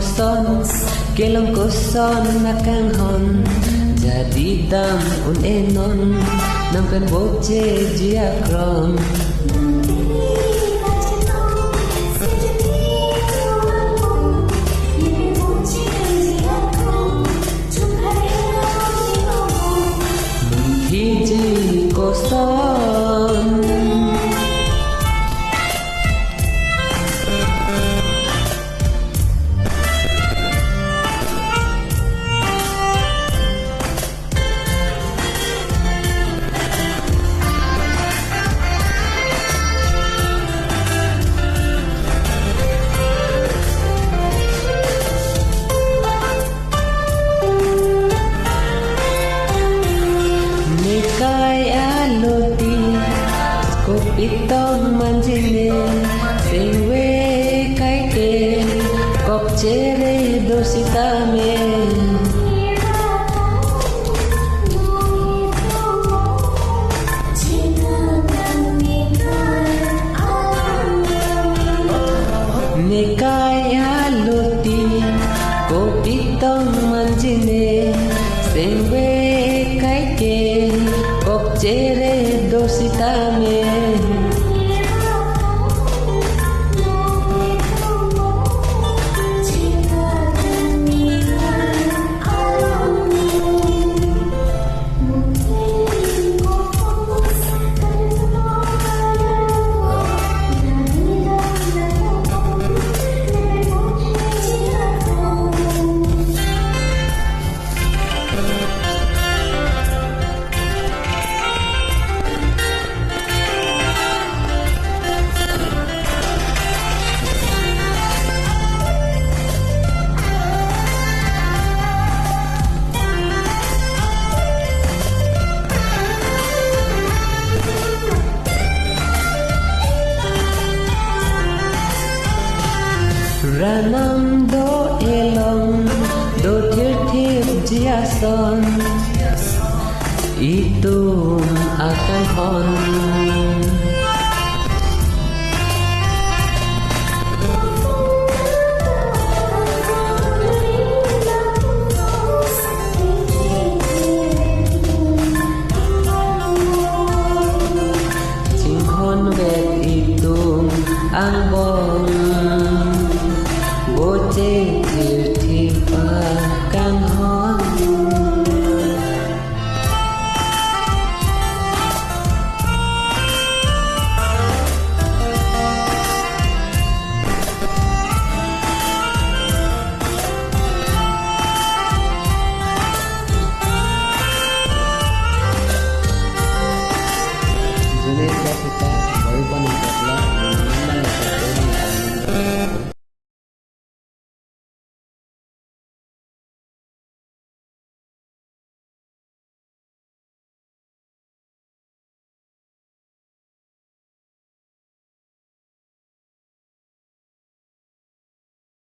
son kelong ko son nakang hon jadi dam un enon nam kan boche jia krom hiji ko son kai aloti ko pitong manjine sewe kai ke kop chere dosita me kai aloti ko pitong manjine sewe kai ke kop chere dosita me ranam do elong do thir jia son itu akan hon